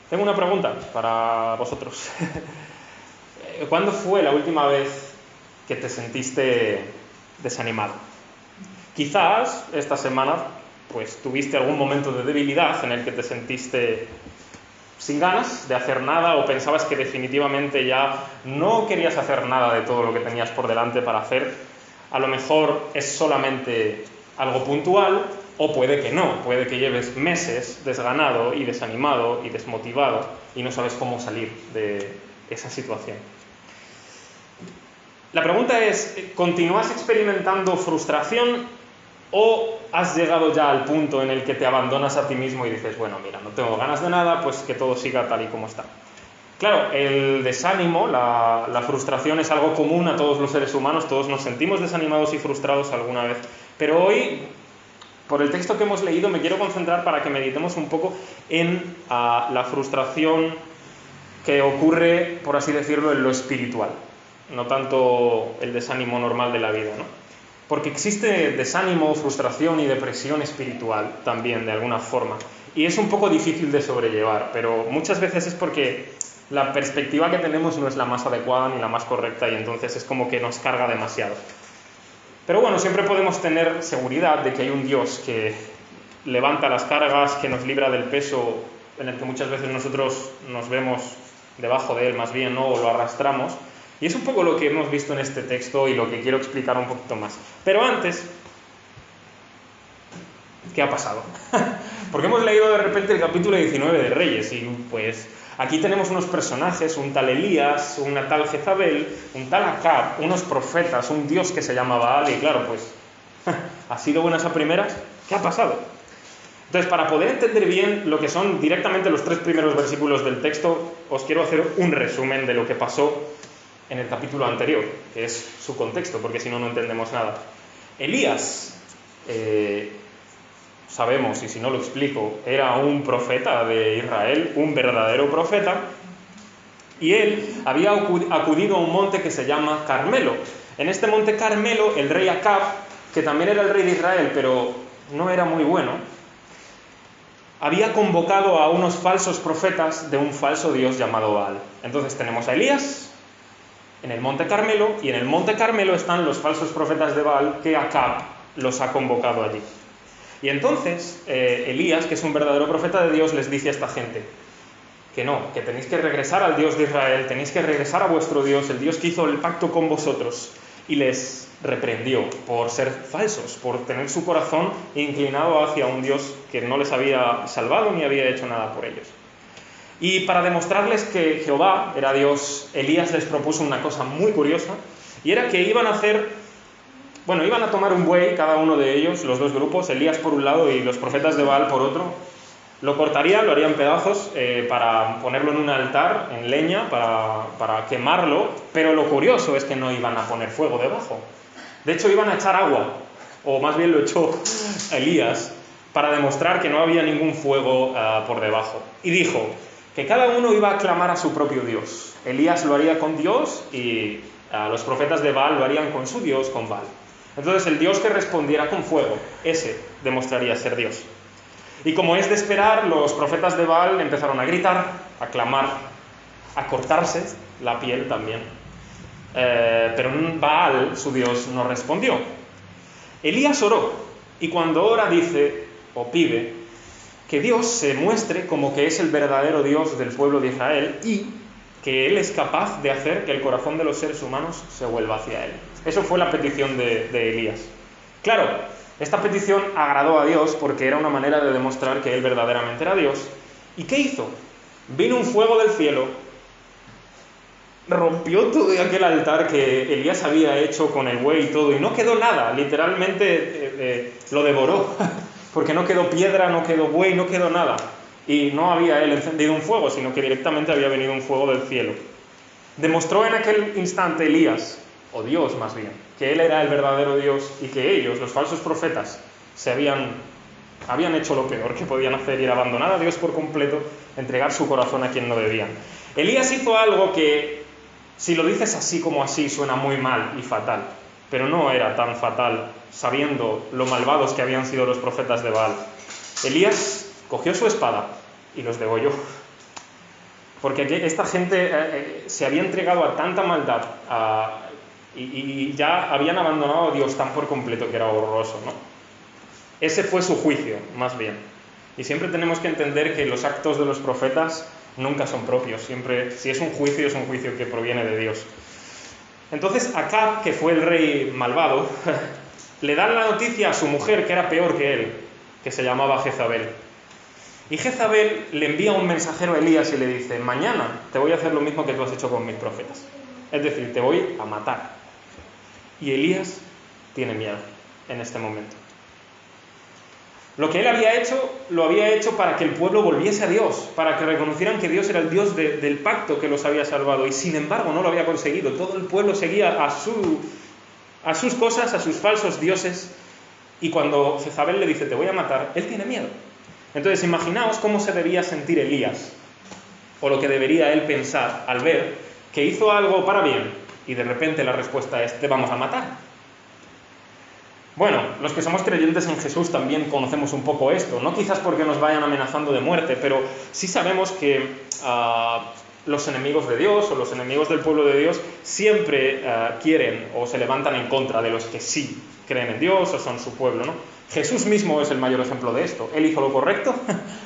Tengo una pregunta para vosotros. ¿Cuándo fue la última vez que te sentiste desanimado? Quizás esta semana pues tuviste algún momento de debilidad en el que te sentiste sin ganas de hacer nada o pensabas que definitivamente ya no querías hacer nada de todo lo que tenías por delante para hacer. A lo mejor es solamente algo puntual o puede que no, puede que lleves meses desganado y desanimado y desmotivado y no sabes cómo salir de esa situación. La pregunta es, ¿continúas experimentando frustración o has llegado ya al punto en el que te abandonas a ti mismo y dices, bueno, mira, no tengo ganas de nada, pues que todo siga tal y como está? Claro, el desánimo, la frustración es algo común a todos los seres humanos, todos nos sentimos desanimados y frustrados alguna vez, pero hoy, por el texto que hemos leído, me quiero concentrar para que meditemos un poco en la frustración que ocurre, por así decirlo, en lo espiritual, no tanto el desánimo normal de la vida, ¿no? Porque existe desánimo, frustración y depresión espiritual también, de alguna forma, y es un poco difícil de sobrellevar, pero muchas veces es porque la perspectiva que tenemos no es la más adecuada ni la más correcta y entonces es como que nos carga demasiado. Pero bueno, siempre podemos tener seguridad de que hay un Dios que levanta las cargas, que nos libra del peso en el que muchas veces nosotros nos vemos debajo de él más bien, ¿no? O lo arrastramos. Y es un poco lo que hemos visto en este texto y lo que quiero explicar un poquito más. Pero antes, ¿qué ha pasado? Porque hemos leído de repente el capítulo 19 de Reyes y pues aquí tenemos unos personajes, un tal Elías, una tal Jezabel, un tal Acab, unos profetas, un dios que se llama Baal y claro, pues ¿ha sido buenas a primeras? ¿Qué ha pasado? Entonces, para poder entender bien lo que son directamente los 3 primeros versículos del texto, os quiero hacer un resumen de lo que pasó en el capítulo anterior, que es su contexto, porque si no, no entendemos nada. Elías, sabemos, y si no lo explico, era un profeta de Israel, un verdadero profeta, y él había acudido a un monte que se llama Carmelo. En este monte Carmelo, el rey Acab, que también era el rey de Israel, pero no era muy bueno, había convocado a unos falsos profetas de un falso dios llamado Baal. Entonces tenemos a Elías en el monte Carmelo, y en el monte Carmelo están los falsos profetas de Baal que Acab los ha convocado allí. Y entonces Elías, que es un verdadero profeta de Dios, les dice a esta gente que no, que tenéis que regresar al Dios de Israel, tenéis que regresar a vuestro Dios, el Dios que hizo el pacto con vosotros, y les reprendió por ser falsos, por tener su corazón inclinado hacia un Dios que no les había salvado ni había hecho nada por ellos. Y para demostrarles que Jehová era Dios, Elías les propuso una cosa muy curiosa, y era que iban a tomar un buey, cada uno de ellos, los 2 grupos, Elías por un lado y los profetas de Baal por otro, lo cortarían, lo harían pedazos para ponerlo en un altar, en leña, para quemarlo, pero lo curioso es que no iban a poner fuego debajo. De hecho, iban a echar agua, o más bien lo echó Elías, para demostrar que no había ningún fuego por debajo. Y dijo que cada uno iba a clamar a su propio Dios. Elías lo haría con Dios y los profetas de Baal lo harían con su Dios, con Baal. Entonces el Dios que respondiera con fuego, ese demostraría ser Dios. Y como es de esperar, los profetas de Baal empezaron a gritar, a clamar, a cortarse la piel también. Pero Baal, su Dios, no respondió. Elías oró, y cuando ora dice, o pide, que Dios se muestre como que es el verdadero Dios del pueblo de Israel y que Él es capaz de hacer que el corazón de los seres humanos se vuelva hacia Él. Eso fue la petición de Elías. Claro, esta petición agradó a Dios porque era una manera de demostrar que Él verdaderamente era Dios. ¿Y qué hizo? Vino un fuego del cielo, rompió todo aquel altar que Elías había hecho con el buey y todo, y no quedó nada, literalmente lo devoró, porque no quedó piedra, no quedó buey, no quedó nada. Y no había él encendido un fuego, sino que directamente había venido un fuego del cielo. Demostró en aquel instante Elías, o Dios más bien, que él era el verdadero Dios y que ellos, los falsos profetas, habían hecho lo peor que podían hacer y era abandonar a Dios por completo, entregar su corazón a quien no debían. Elías hizo algo que, si lo dices así como así, suena muy mal y fatal, pero no era tan fatal, sabiendo lo malvados que habían sido los profetas de Baal. Elías cogió su espada y los degolló. porque esta gente se había entregado a tanta maldad y ya habían abandonado a Dios tan por completo que era horroroso, ¿no? Ese fue su juicio, más bien. Y siempre tenemos que entender que los actos de los profetas nunca son propios. Siempre, si es un juicio que proviene de Dios. Entonces Acab, que fue el rey malvado, le dan la noticia a su mujer, que era peor que él, que se llamaba Jezabel. Y Jezabel le envía un mensajero a Elías y le dice: mañana te voy a hacer lo mismo que tú has hecho con mis profetas. Es decir, te voy a matar. Y Elías tiene miedo en este momento. Lo que él había hecho, lo había hecho para que el pueblo volviese a Dios, para que reconocieran que Dios era el Dios del pacto que los había salvado, y sin embargo no lo había conseguido. Todo el pueblo seguía a sus cosas, a sus falsos dioses, y cuando Jezabel le dice: te voy a matar, él tiene miedo. Entonces imaginaos cómo se debía sentir Elías, o lo que debería él pensar al ver que hizo algo para bien, y de repente la respuesta es: te vamos a matar. Bueno, los que somos creyentes en Jesús también conocemos un poco esto, no quizás porque nos vayan amenazando de muerte, pero sí sabemos que los enemigos de Dios o los enemigos del pueblo de Dios siempre quieren o se levantan en contra de los que sí creen en Dios o son su pueblo, ¿no? Jesús mismo es el mayor ejemplo de esto. Él hizo lo correcto,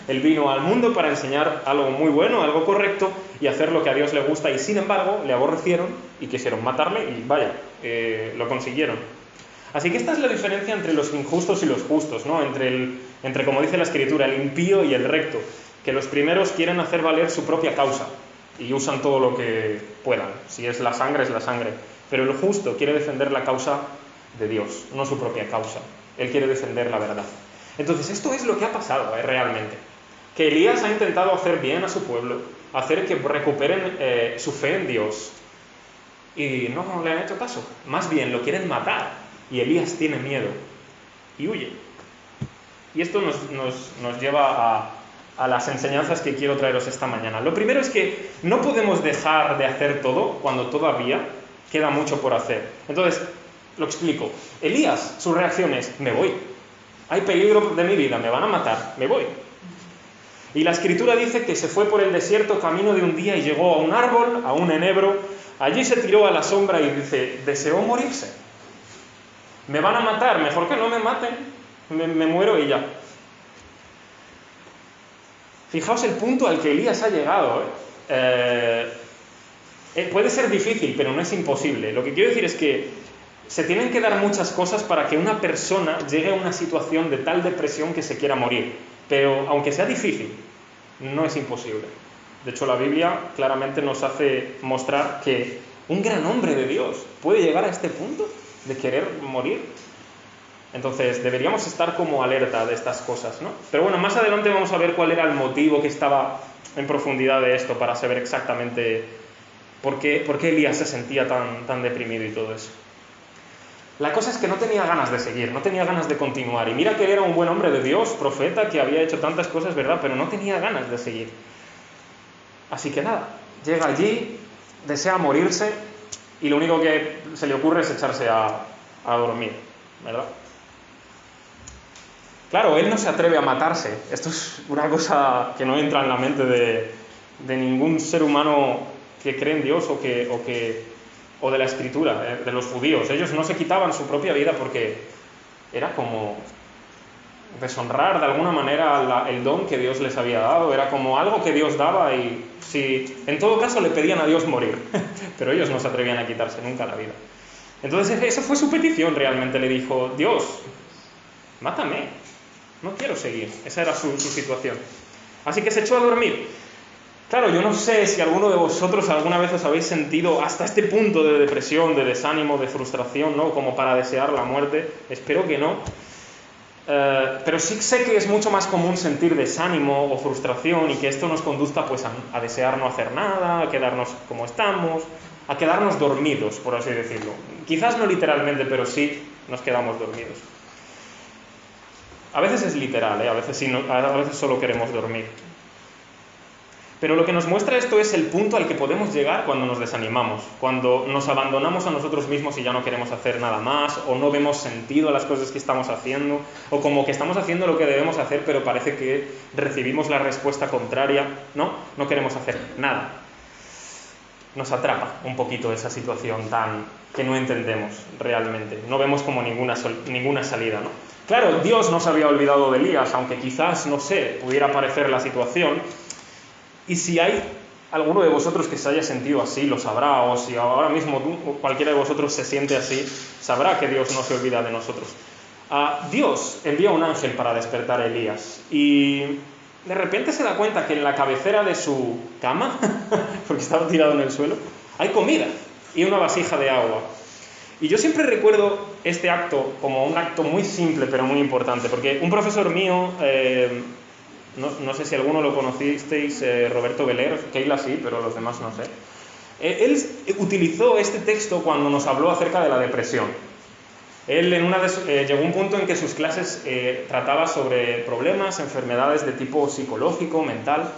él vino al mundo para enseñar algo muy bueno, algo correcto, y hacer lo que a Dios le gusta, y sin embargo le aborrecieron y quisieron matarle, y vaya, lo consiguieron. Así que esta es la diferencia entre los injustos y los justos, ¿no? Entre, como dice la Escritura, el impío y el recto, que los primeros quieren hacer valer su propia causa y usan todo lo que puedan. Si es la sangre, es la sangre. Pero el justo quiere defender la causa de Dios, no su propia causa. Él quiere defender la verdad. Entonces, esto es lo que ha pasado realmente. Que Elías ha intentado hacer bien a su pueblo, hacer que recuperen su fe en Dios, y no le han hecho caso. Más bien, lo quieren matar. Y Elías tiene miedo y huye. Y esto nos lleva a las enseñanzas que quiero traeros esta mañana. Lo primero es que no podemos dejar de hacer todo cuando todavía queda mucho por hacer. Entonces, lo explico. Elías, su reacción es: me voy. Hay peligro de mi vida, me van a matar, me voy. Y la Escritura dice que se fue por el desierto camino de un día y llegó a un árbol, a un enebro. Allí se tiró a la sombra y dice: deseó morirse. Me van a matar, mejor que no me maten, me muero y ya. Fijaos el punto al que Elías ha llegado. Puede ser difícil, pero no es imposible. Lo que quiero decir es que se tienen que dar muchas cosas para que una persona llegue a una situación de tal depresión que se quiera morir. Pero aunque sea difícil, no es imposible. De hecho, la Biblia claramente nos hace mostrar que un gran hombre de Dios puede llegar a este punto de querer morir. Entonces deberíamos estar como alerta de estas cosas, ¿no? Pero bueno, más adelante vamos a ver cuál era el motivo que estaba en profundidad de esto, para saber exactamente por qué Elías se sentía tan deprimido y todo eso. La cosa es que no tenía ganas de seguir, no tenía ganas de continuar. Y mira que él era un buen hombre de Dios, profeta, que había hecho tantas cosas, ¿verdad? Pero no tenía ganas de seguir. Así que nada, llega allí, desea morirse, y lo único que se le ocurre es echarse a dormir, ¿verdad? Claro, él no se atreve a matarse. Esto es una cosa que no entra en la mente de ningún ser humano que cree en Dios o de la Escritura, de los judíos. Ellos no se quitaban su propia vida porque era como deshonrar de alguna manera el don que Dios les había dado. Era como algo que Dios daba, y si en todo caso le pedían a Dios morir, pero ellos no se atrevían a quitarse nunca la vida. Entonces esa fue su petición realmente. Le dijo: Dios, mátame, no quiero seguir. Esa era su situación. Así que se echó a dormir. Claro, yo no sé si alguno de vosotros alguna vez os habéis sentido hasta este punto de depresión, de desánimo, de frustración, ¿no? Como para desear la muerte. Espero que no. Pero sí sé que es mucho más común sentir desánimo o frustración, y que esto nos conduzca pues a desear no hacer nada, a quedarnos como estamos, a quedarnos dormidos, por así decirlo. Quizás no literalmente, pero sí nos quedamos dormidos. A veces es literal, a veces solo queremos dormir. Pero lo que nos muestra esto es el punto al que podemos llegar cuando nos desanimamos, cuando nos abandonamos a nosotros mismos y ya no queremos hacer nada más, o no vemos sentido a las cosas que estamos haciendo, o como que estamos haciendo lo que debemos hacer, pero parece que recibimos la respuesta contraria, ¿no? No queremos hacer nada. Nos atrapa un poquito esa situación tan que no entendemos realmente. No vemos como ninguna salida, ¿no? Claro, Dios no se había olvidado de Elías, aunque quizás, no sé, pudiera parecer la situación. Y si hay alguno de vosotros que se haya sentido así, lo sabrá, o si ahora mismo cualquiera de vosotros se siente así, sabrá que Dios no se olvida de nosotros. Dios envía un ángel para despertar a Elías y de repente se da cuenta que en la cabecera de su cama, porque estaba tirado en el suelo, hay comida y una vasija de agua. Y yo siempre recuerdo este acto como un acto muy simple pero muy importante, porque un profesor mío... No sé si alguno lo conocisteis, Roberto Beler, Keila sí, pero los demás no sé. Él utilizó este texto cuando nos habló acerca de la depresión. Él llegó a un punto en que sus clases trataba sobre problemas, enfermedades de tipo psicológico, mental,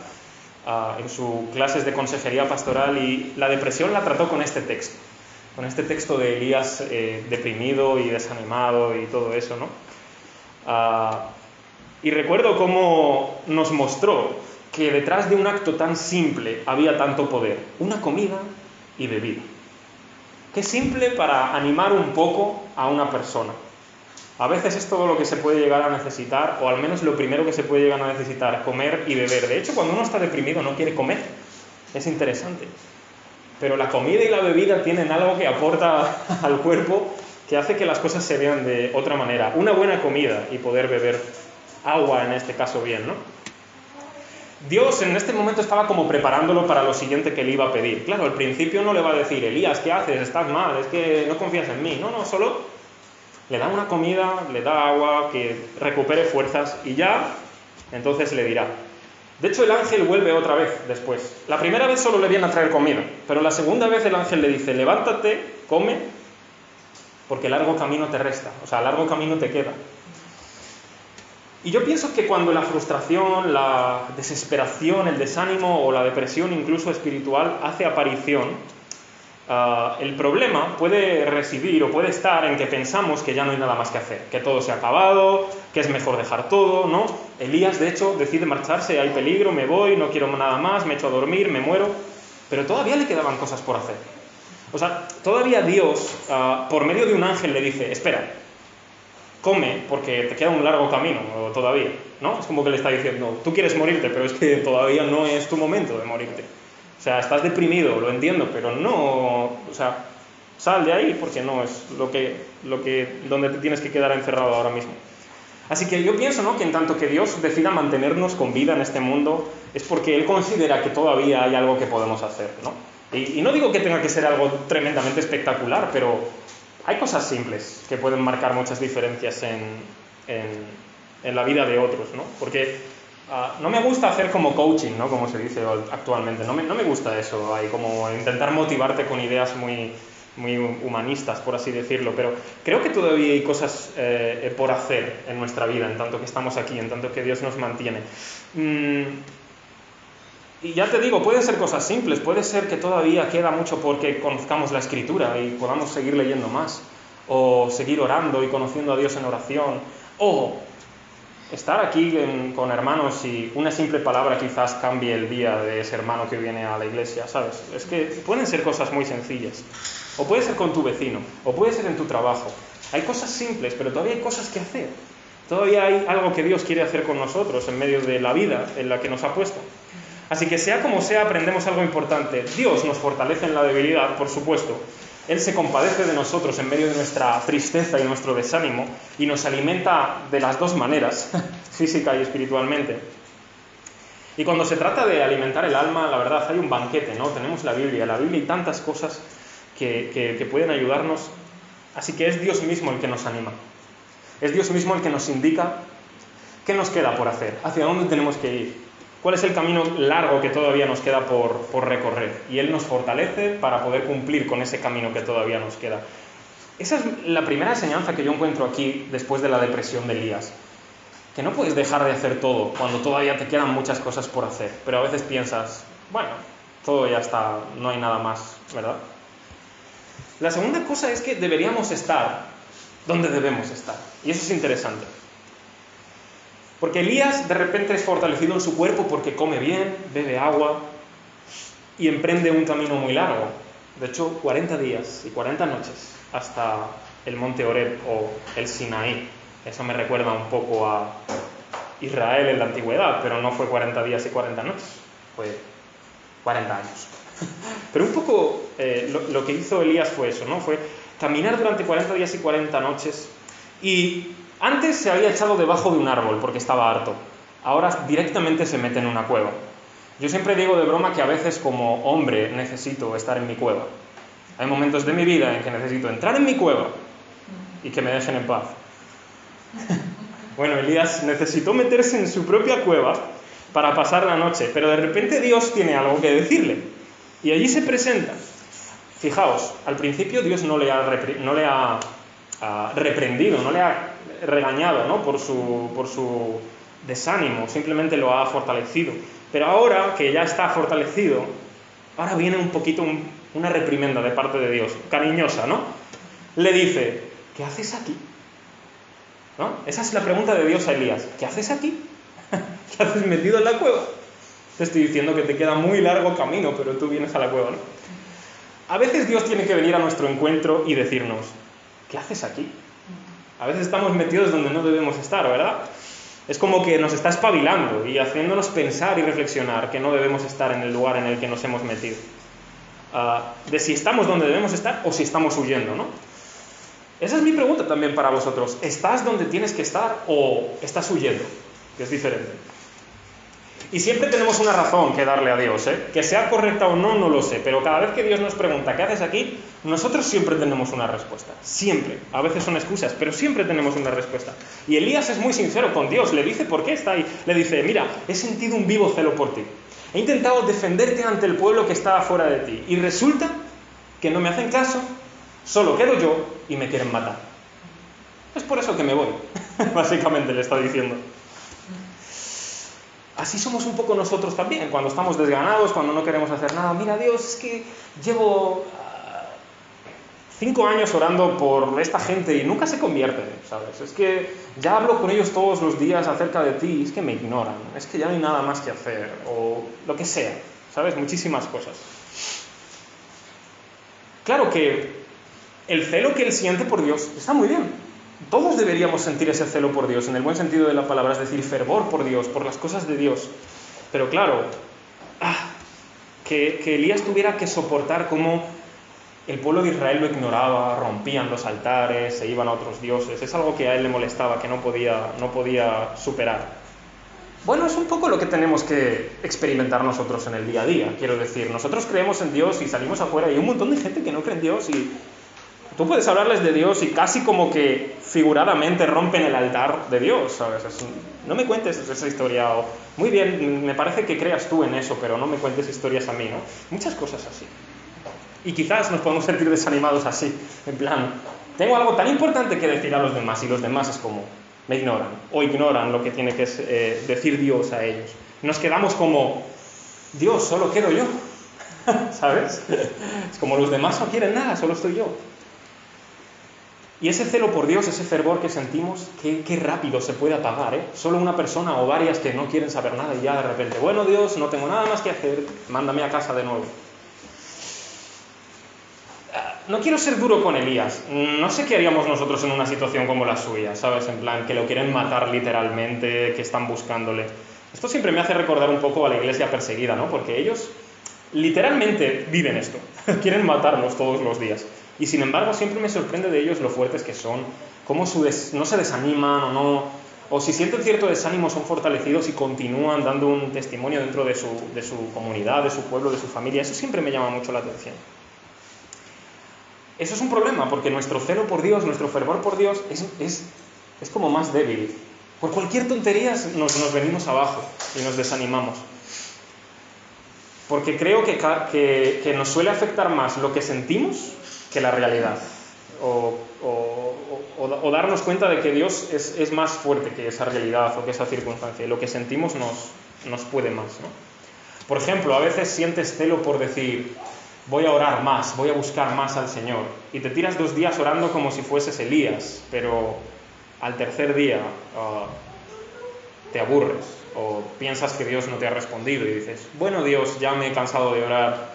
en sus clases de consejería pastoral, y la depresión la trató con este texto de Elías deprimido y desanimado y todo eso, ¿no? Y recuerdo cómo nos mostró que detrás de un acto tan simple había tanto poder, una comida y bebida. Qué simple para animar un poco a una persona. A veces es todo lo que se puede llegar a necesitar, o al menos lo primero que se puede llegar a necesitar, comer y beber. De hecho, cuando uno está deprimido no quiere comer. Es interesante. Pero la comida y la bebida tienen algo que aporta al cuerpo que hace que las cosas se vean de otra manera. Una buena comida y poder beber agua en este caso bien, ¿no? Dios en este momento estaba como preparándolo para lo siguiente que le iba a pedir. Claro, al principio no le va a decir, Elías, ¿qué haces? Estás mal, es que no confías en mí. No, solo le da una comida, le da agua, que recupere fuerzas y ya, entonces le dirá. De hecho, el ángel vuelve otra vez después. La primera vez solo le viene a traer comida, pero la segunda vez el ángel le dice, levántate, come, porque largo camino te resta, o sea, largo camino te queda. Y yo pienso que cuando la frustración, la desesperación, el desánimo o la depresión incluso espiritual hace aparición, el problema puede residir o puede estar en que pensamos que ya no hay nada más que hacer, que todo se ha acabado, que es mejor dejar todo, ¿no? Elías, de hecho, decide marcharse, hay peligro, me voy, no quiero nada más, me echo a dormir, me muero, pero todavía le quedaban cosas por hacer. O sea, todavía Dios, por medio de un ángel, le dice, espera, come, porque te queda un largo camino todavía, ¿no? Es como que le está diciendo, tú quieres morirte, pero es que todavía no es tu momento de morirte. O sea, estás deprimido, lo entiendo, pero no, o sea, sal de ahí porque no es donde te tienes que quedar encerrado ahora mismo. Así que yo pienso, ¿no?, que en tanto que Dios decida mantenernos con vida en este mundo, es porque Él considera que todavía hay algo que podemos hacer, ¿no? Y no digo que tenga que ser algo tremendamente espectacular, pero hay cosas simples que pueden marcar muchas diferencias en la vida de otros, ¿no? Porque no me gusta hacer como coaching, ¿no?, como se dice actualmente. No me gusta eso, hay como intentar motivarte con ideas muy humanistas, por así decirlo, pero creo que todavía hay cosas por hacer en nuestra vida, en tanto que estamos aquí, en tanto que Dios nos mantiene. Y ya te digo, pueden ser cosas simples, puede ser que todavía queda mucho porque conozcamos la Escritura y podamos seguir leyendo más, o seguir orando y conociendo a Dios en oración, o estar aquí con hermanos y una simple palabra quizás cambie el día de ese hermano que viene a la iglesia, ¿sabes? Es que pueden ser cosas muy sencillas. O puede ser con tu vecino, o puede ser en tu trabajo. Hay cosas simples, pero todavía hay cosas que hacer. Todavía hay algo que Dios quiere hacer con nosotros en medio de la vida en la que nos ha puesto. Así que sea como sea, aprendemos algo importante. Dios nos fortalece en la debilidad, por supuesto. Él se compadece de nosotros en medio de nuestra tristeza y nuestro desánimo y nos alimenta de las dos maneras, física y espiritualmente. Y cuando se trata de alimentar el alma, la verdad, hay un banquete, ¿no? Tenemos la Biblia y tantas cosas que pueden ayudarnos. Así que es Dios mismo el que nos anima. Es Dios mismo el que nos indica qué nos queda por hacer, hacia dónde tenemos que ir. ¿Cuál es el camino largo que todavía nos queda por recorrer? Y Él nos fortalece para poder cumplir con ese camino que todavía nos queda. Esa es la primera enseñanza que yo encuentro aquí después de la depresión de Elías. Que no puedes dejar de hacer todo cuando todavía te quedan muchas cosas por hacer. Pero a veces piensas, bueno, todo ya está, no hay nada más, ¿verdad? La segunda cosa es que deberíamos estar donde debemos estar. Y eso es interesante. Porque Elías de repente es fortalecido en su cuerpo porque come bien, bebe agua y emprende un camino muy largo. De hecho, 40 días y 40 noches hasta el monte Horeb o el Sinaí. Eso me recuerda un poco a Israel en la antigüedad, pero no fue 40 días y 40 noches, fue 40 años. Pero un poco lo que hizo Elías fue eso, ¿no? Fue caminar durante 40 días y 40 noches y antes se había echado debajo de un árbol porque estaba harto. Ahora directamente se mete en una cueva. Yo siempre digo de broma que a veces como hombre necesito estar en mi cueva. Hay momentos de mi vida en que necesito entrar en mi cueva y que me dejen en paz. Bueno, Elías necesitó meterse en su propia cueva para pasar la noche, pero de repente Dios tiene algo que decirle. Y allí se presenta. Fijaos, al principio Dios no le ha reprendido, no le ha regañado, ¿no? por su desánimo, simplemente lo ha fortalecido. Pero ahora que ya está fortalecido, ahora viene un poquito una reprimenda de parte de Dios, cariñosa, ¿no? Le dice, ¿qué haces aquí? ¿No? Esa es la pregunta de Dios a Elías. ¿Qué haces aquí? ¿Qué haces metido en la cueva? Te estoy diciendo que te queda muy largo camino, pero tú vienes a la cueva, ¿no? A veces Dios tiene que venir a nuestro encuentro y decirnos, ¿qué haces aquí? A veces estamos metidos donde no debemos estar, ¿verdad? Es como que nos está espabilando y haciéndonos pensar y reflexionar que no debemos estar en el lugar en el que nos hemos metido. De si estamos donde debemos estar o si estamos huyendo, ¿no? Esa es mi pregunta también para vosotros. ¿Estás donde tienes que estar o estás huyendo? Que es diferente. Y siempre tenemos una razón que darle a Dios, ¿eh? Que sea correcta o no, no lo sé, pero cada vez que Dios nos pregunta ¿qué haces aquí? Nosotros siempre tenemos una respuesta, siempre. A veces son excusas, pero siempre tenemos una respuesta. Y Elías es muy sincero con Dios, le dice por qué está ahí. Le dice, mira, he sentido un vivo celo por ti. He intentado defenderte ante el pueblo que está fuera de ti. Y resulta que no me hacen caso, solo quedo yo y me quieren matar. Es por eso que me voy, básicamente le está diciendo. Así somos un poco nosotros también, cuando estamos desganados, cuando no queremos hacer nada. Mira, Dios, es que llevo 5 años orando por esta gente y nunca se convierten, ¿sabes? Es que ya hablo con ellos todos los días acerca de ti y es que me ignoran, es que ya no hay nada más que hacer, o lo que sea, ¿sabes? Muchísimas cosas. Claro que el celo que él siente por Dios está muy bien. Todos deberíamos sentir ese celo por Dios, en el buen sentido de la palabra, es decir, fervor por Dios, por las cosas de Dios. Pero claro, que Elías tuviera que soportar cómo el pueblo de Israel lo ignoraba, rompían los altares, se iban a otros dioses, es algo que a él le molestaba, que no podía superar. Bueno, es un poco lo que tenemos que experimentar nosotros en el día a día, quiero decir. Nosotros creemos en Dios y salimos afuera y hay un montón de gente que no cree en Dios y tú puedes hablarles de Dios y casi como que figuradamente rompen el altar de Dios, ¿sabes? No me cuentes esa historia, o muy bien, me parece que creas tú en eso, pero no me cuentes historias a mí, ¿no? Muchas cosas así. Y quizás nos podemos sentir desanimados así, en plan, tengo algo tan importante que decir a los demás y los demás es como, me ignoran, o ignoran lo que tiene que decir Dios a ellos. Nos quedamos como, Dios, solo quedo yo, ¿sabes? Es como los demás no quieren nada, solo estoy yo. Y ese celo por Dios, ese fervor que sentimos, qué rápido se puede apagar, ¿eh? Solo una persona o varias que no quieren saber nada y ya de repente, bueno, Dios, no tengo nada más que hacer, mándame a casa de nuevo. No quiero ser duro con Elías, no sé qué haríamos nosotros en una situación como la suya, ¿sabes? En plan, que lo quieren matar literalmente, que están buscándole. Esto siempre me hace recordar un poco a la iglesia perseguida, ¿no? Porque ellos literalmente viven esto, quieren matarnos todos los días. Y sin embargo siempre me sorprende de ellos lo fuertes que son, cómo no se desaniman o si sienten cierto desánimo son fortalecidos y continúan dando un testimonio dentro de su comunidad, de su pueblo, de su familia. Eso siempre me llama mucho la atención. Eso es un problema porque nuestro celo por Dios, nuestro fervor por Dios es como más débil. Por cualquier tontería nos venimos abajo y nos desanimamos. Porque creo que nos suele afectar más lo que sentimos que la realidad, o darnos cuenta de que Dios es más fuerte que esa realidad o que esa circunstancia, y lo que sentimos nos puede más, ¿no? Por ejemplo, a veces sientes celo por decir, voy a orar más, voy a buscar más al Señor. Y te tiras 2 días orando como si fueses Elías, pero al tercer día te aburres o piensas que Dios no te ha respondido y dices, bueno Dios, ya me he cansado de orar,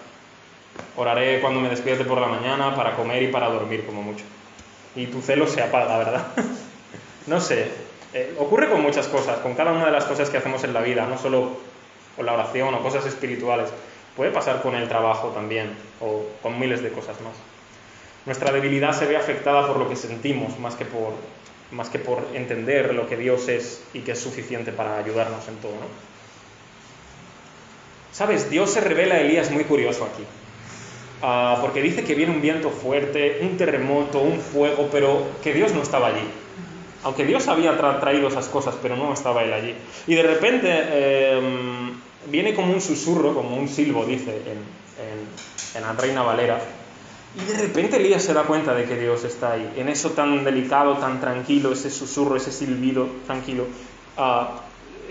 oraré cuando me despierte por la mañana para comer y para dormir como mucho. Y tu celo se apaga, ¿verdad? No sé, ocurre con muchas cosas, con cada una de las cosas que hacemos en la vida, no solo con la oración o cosas espirituales. Puede pasar con el trabajo también, o con miles de cosas más. Nuestra debilidad se ve afectada por lo que sentimos, más que por entender lo que Dios es y que es suficiente para ayudarnos en todo, ¿no? ¿Sabes? Dios se revela a Elías muy curioso aquí. Porque dice que viene un viento fuerte, un terremoto, un fuego, pero que Dios no estaba allí. Aunque Dios había traído esas cosas, pero no estaba él allí. Y de repente viene como un susurro, como un silbo, dice en la Reina Valera. Y de repente Elías se da cuenta de que Dios está ahí. En eso tan delicado, tan tranquilo, ese susurro, ese silbido tranquilo,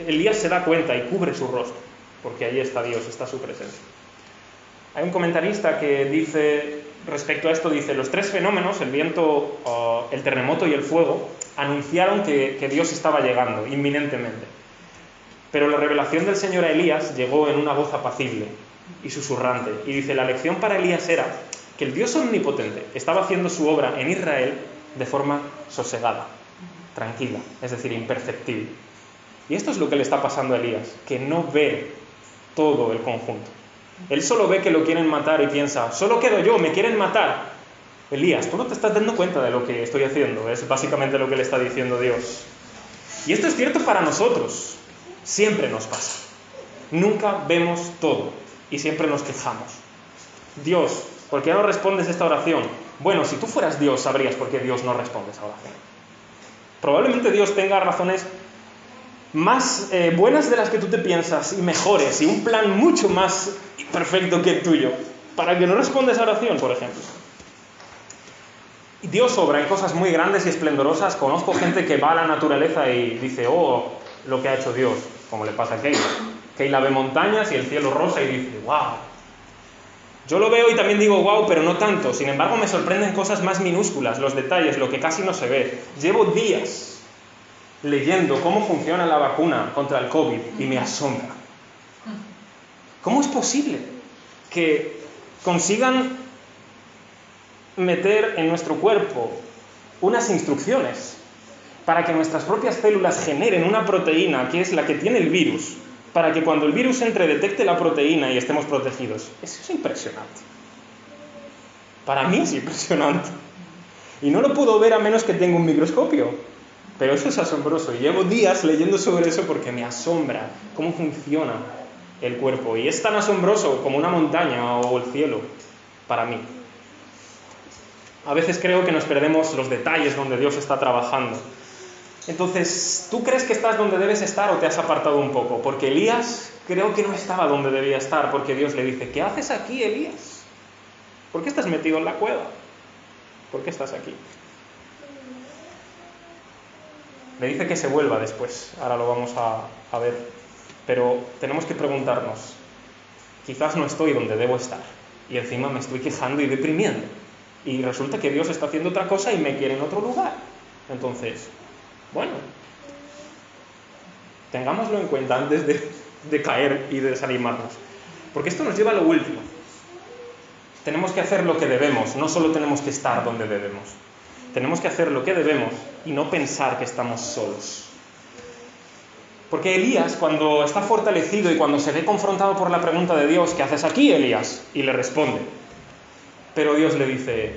Elías se da cuenta y cubre su rostro, porque ahí está Dios, está su presencia. Hay un comentarista que dice, respecto a esto, dice, los 3 fenómenos, el viento, el terremoto y el fuego, anunciaron que Dios estaba llegando inminentemente. Pero la revelación del Señor a Elías llegó en una voz apacible y susurrante. Y dice, la lección para Elías era que el Dios omnipotente estaba haciendo su obra en Israel de forma sosegada, tranquila, es decir, imperceptible. Y esto es lo que le está pasando a Elías, que no ve todo el conjunto. Él solo ve que lo quieren matar y piensa, solo quedo yo, me quieren matar. Elías, tú no te estás dando cuenta de lo que estoy haciendo, es básicamente lo que le está diciendo Dios. Y esto es cierto para nosotros, siempre nos pasa. Nunca vemos todo y siempre nos quejamos. Dios, ¿por qué no respondes esta oración? Bueno, si tú fueras Dios, sabrías por qué Dios no responde esa oración. Probablemente Dios tenga razones más buenas de las que tú te piensas y mejores, y un plan mucho más perfecto que el tuyo, para que no responda esa oración, por ejemplo. Dios obra en cosas muy grandes y esplendorosas. Conozco gente que va a la naturaleza y dice, oh, lo que ha hecho Dios, como le pasa a Keila. Keila ve montañas y el cielo rosa y dice, wow. Yo lo veo y también digo, wow, pero no tanto. Sin embargo, me sorprenden cosas más minúsculas, los detalles, lo que casi no se ve. Llevo días leyendo cómo funciona la vacuna contra el COVID y me asombra. ¿Cómo es posible que consigan meter en nuestro cuerpo unas instrucciones para que nuestras propias células generen una proteína que es la que tiene el virus, para que cuando el virus entre detecte la proteína y estemos protegidos? Eso es impresionante. Para mí es impresionante. Y no lo puedo ver a menos que tenga un microscopio. Pero eso es asombroso. Y llevo días leyendo sobre eso porque me asombra cómo funciona el cuerpo. Y es tan asombroso como una montaña o el cielo para mí. A veces creo que nos perdemos los detalles donde Dios está trabajando. Entonces, ¿tú crees que estás donde debes estar o te has apartado un poco? Porque Elías creo que no estaba donde debía estar, porque Dios le dice, ¿qué haces aquí, Elías? ¿Por qué estás metido en la cueva? ¿Por qué estás aquí? Le dice que se vuelva después, ahora lo vamos a ver. Pero tenemos que preguntarnos, quizás no estoy donde debo estar, y encima me estoy quejando y deprimiendo. Y resulta que Dios está haciendo otra cosa y me quiere en otro lugar. Entonces, bueno, tengámoslo en cuenta antes de caer y de desanimarnos. Porque esto nos lleva a lo último. Tenemos que hacer lo que debemos, no solo tenemos que estar donde debemos. Tenemos que hacer lo que debemos y no pensar que estamos solos. Porque Elías, cuando está fortalecido y cuando se ve confrontado por la pregunta de Dios, ¿qué haces aquí, Elías? Y le responde. Pero Dios le dice,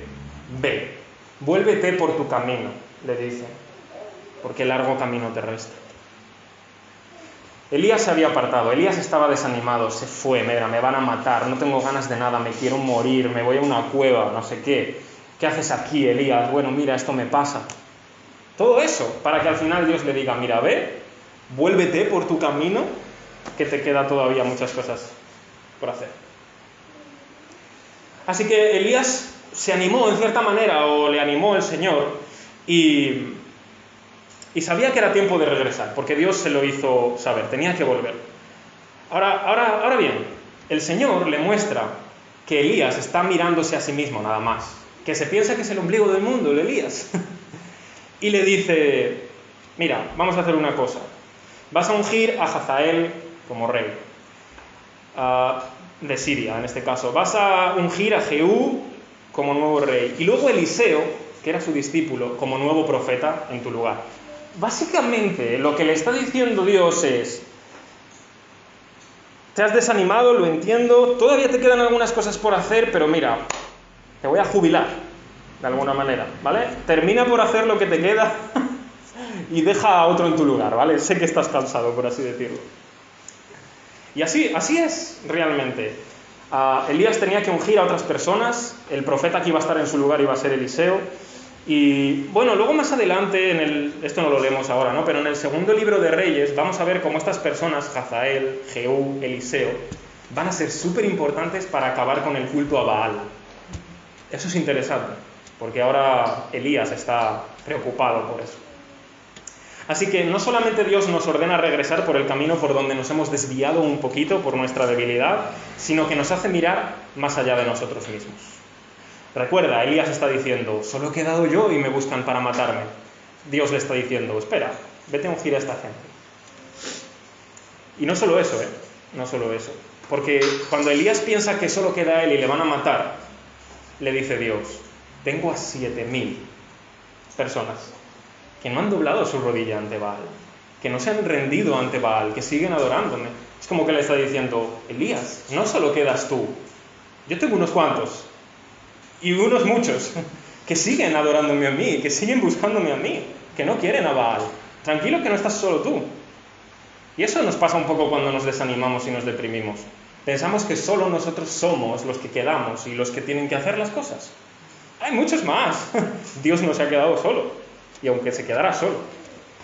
ve, vuélvete por tu camino, le dice, porque largo camino te resta. Elías se había apartado, Elías estaba desanimado, se fue, mira, me van a matar, no tengo ganas de nada, me quiero morir, me voy a una cueva, no sé qué. ¿Qué haces aquí, Elías? Bueno, mira, esto me pasa. Todo eso, para que al final Dios le diga, mira, ve, vuélvete por tu camino, que te queda todavía muchas cosas por hacer. Así que Elías se animó en cierta manera, o le animó el Señor, y sabía que era tiempo de regresar, porque Dios se lo hizo saber, tenía que volver. Ahora bien, el Señor le muestra que Elías está mirándose a sí mismo nada más, que se piensa que es el ombligo del mundo, el Elías. Y le dice, mira, vamos a hacer una cosa. Vas a ungir a Hazael como rey, de Siria en este caso. Vas a ungir a Jehú como nuevo rey. Y luego Eliseo, que era su discípulo, como nuevo profeta en tu lugar. Básicamente lo que le está diciendo Dios es, te has desanimado, lo entiendo, todavía te quedan algunas cosas por hacer, pero mira, te voy a jubilar, de alguna manera, ¿vale? Termina por hacer lo que te queda y deja a otro en tu lugar, ¿vale? Sé que estás cansado, por así decirlo. Y así es realmente. Elías tenía que ungir a otras personas, el profeta que iba a estar en su lugar iba a ser Eliseo, y bueno, luego más adelante, esto no lo leemos ahora, ¿no? Pero en el segundo libro de Reyes vamos a ver cómo estas personas, Hazael, Jehú, Eliseo, van a ser súper importantes para acabar con el culto a Baal. Eso es interesante, porque ahora Elías está preocupado por eso. Así que no solamente Dios nos ordena regresar por el camino por donde nos hemos desviado un poquito por nuestra debilidad, sino que nos hace mirar más allá de nosotros mismos. Recuerda, Elías está diciendo, solo he quedado yo y me buscan para matarme. Dios le está diciendo, espera, vete a ungir a esta gente. Y no solo eso, no solo eso. Porque cuando Elías piensa que solo queda él y le van a matar, le dice Dios, tengo a 7.000 personas que no han doblado su rodilla ante Baal, que no se han rendido ante Baal, que siguen adorándome. Es como que le está diciendo, Elías, no solo quedas tú, yo tengo unos cuantos, y unos muchos, que siguen adorándome a mí, que siguen buscándome a mí, que no quieren a Baal. Tranquilo que no estás solo tú. Y eso nos pasa un poco cuando nos desanimamos y nos deprimimos. Pensamos que solo nosotros somos los que quedamos y los que tienen que hacer las cosas. Hay muchos más. Dios no se ha quedado solo, y aunque se quedara solo,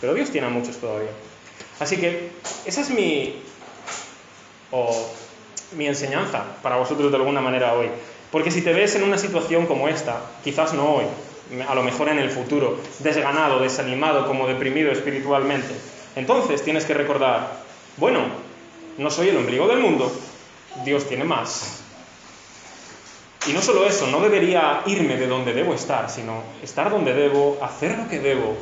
pero Dios tiene a muchos todavía. Así que esa es mi enseñanza para vosotros de alguna manera hoy. Porque si te ves en una situación como esta, quizás no hoy, a lo mejor en el futuro, desganado, desanimado, como deprimido espiritualmente, entonces tienes que recordar, bueno, no soy el ombligo del mundo, Dios tiene más. Y no solo eso, no debería irme de donde debo estar, sino estar donde debo, hacer lo que debo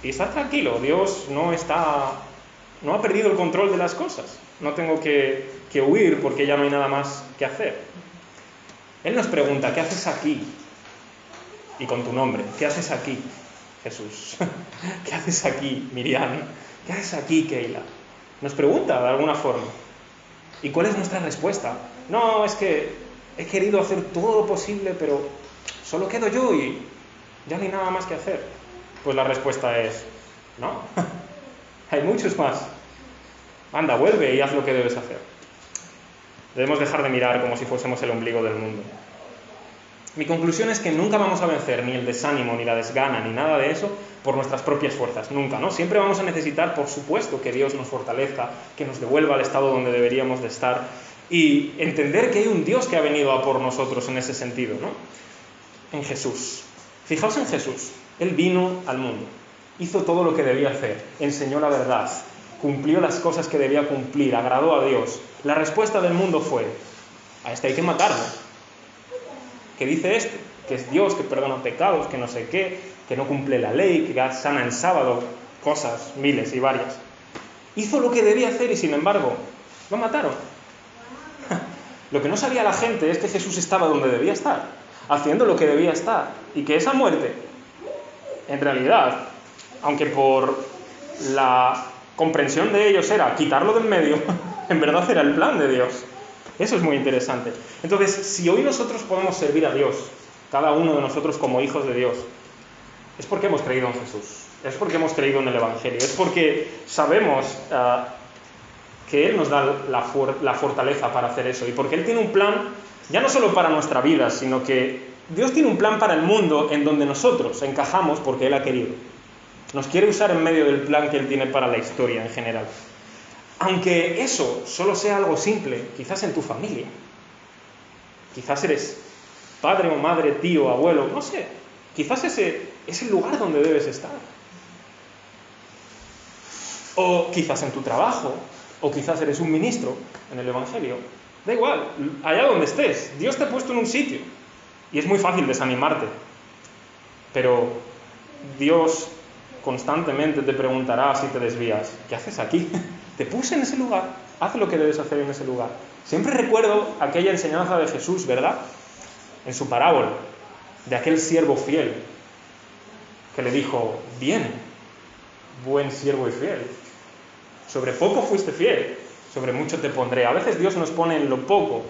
y estar tranquilo. Dios no ha perdido el control de las cosas. No tengo que huir porque ya no hay nada más que hacer. Él nos pregunta, ¿qué haces aquí? Y con tu nombre, ¿qué haces aquí, Jesús? ¿Qué haces aquí, Miriam? ¿Qué haces aquí, Keila? Nos pregunta de alguna forma. ¿Y cuál es nuestra respuesta? No, es que he querido hacer todo lo posible, pero solo quedo yo y ya no hay nada más que hacer. Pues la respuesta es, no, hay muchos más. Anda, vuelve y haz lo que debes hacer. Debemos dejar de mirar como si fuésemos el ombligo del mundo. Mi conclusión es que nunca vamos a vencer ni el desánimo, ni la desgana, ni nada de eso por nuestras propias fuerzas. Nunca, ¿no? Siempre vamos a necesitar, por supuesto, que Dios nos fortalezca, que nos devuelva al estado donde deberíamos de estar y entender que hay un Dios que ha venido a por nosotros en ese sentido, ¿no? En Jesús. Fijaos en Jesús. Él vino al mundo, hizo todo lo que debía hacer, enseñó la verdad, cumplió las cosas que debía cumplir, agradó a Dios. La respuesta del mundo fue, a este hay que matarlo. ¿Qué dice este? Que es Dios, que perdona pecados, que no sé qué, que no cumple la ley, que sana en sábado, cosas, miles y varias. Hizo lo que debía hacer y sin embargo, lo mataron. Lo que no sabía la gente es que Jesús estaba donde debía estar, haciendo lo que debía estar, y que esa muerte, en realidad, aunque por la comprensión de ellos era quitarlo del medio, en verdad era el plan de Dios. Eso es muy interesante. Entonces, si hoy nosotros podemos servir a Dios, cada uno de nosotros como hijos de Dios, es porque hemos creído en Jesús, es porque hemos creído en el Evangelio, es porque sabemos que Él nos da la fortaleza para hacer eso, y porque Él tiene un plan, ya no solo para nuestra vida, sino que Dios tiene un plan para el mundo en donde nosotros encajamos porque Él ha querido. Nos quiere usar en medio del plan que Él tiene para la historia en general. Aunque eso solo sea algo simple, quizás en tu familia. Quizás eres padre o madre, tío, abuelo, no sé. Quizás ese es el lugar donde debes estar. O quizás en tu trabajo, O quizás eres un ministro en el Evangelio. Da igual, allá donde estés, Dios te ha puesto en un sitio. Y es muy fácil desanimarte. Pero Dios constantemente te preguntará si te desvías. ¿Qué haces aquí? Te puse en ese lugar. Haz lo que debes hacer en ese lugar. Siempre recuerdo aquella enseñanza de Jesús, ¿verdad? En su parábola, de aquel siervo fiel, que le dijo: bien, buen siervo y fiel. Sobre poco fuiste fiel, sobre mucho te pondré. A veces Dios nos pone en lo poco,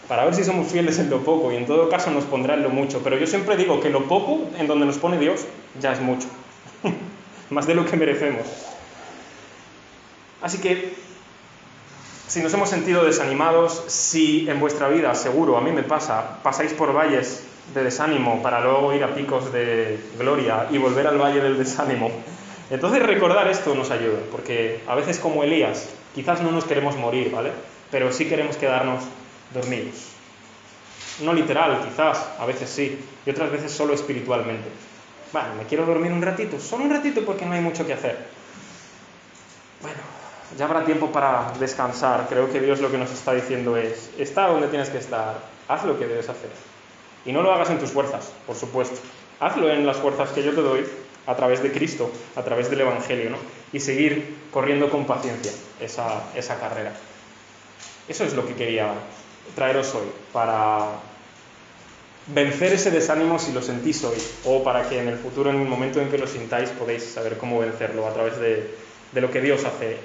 para ver si somos fieles en lo poco, y en todo caso nos pondrá en lo mucho. Pero yo siempre digo que lo poco en donde nos pone Dios ya es mucho. Más de lo que merecemos. Así que, si nos hemos sentido desanimados, si en vuestra vida, seguro, a mí me pasa, pasáis por valles de desánimo para luego ir a picos de gloria y volver al valle del desánimo, entonces recordar esto nos ayuda, porque a veces, como Elías, quizás no nos queremos morir, ¿vale? Pero sí queremos quedarnos dormidos. No literal, quizás, a veces sí, y otras veces solo espiritualmente. Bueno, me quiero dormir un ratito, solo un ratito, porque no hay mucho que hacer. Bueno, ya habrá tiempo para descansar. Creo que Dios lo que nos está diciendo es: está donde tienes que estar, haz lo que debes hacer. Y no lo hagas en tus fuerzas, por supuesto. Hazlo en las fuerzas que yo te doy, a través de Cristo, a través del Evangelio, ¿no? Y seguir corriendo con paciencia esa carrera. Eso es lo que quería traeros hoy, para vencer ese desánimo si lo sentís hoy, o para que en el futuro, en el momento en que lo sintáis, podéis saber cómo vencerlo a través de lo que Dios hace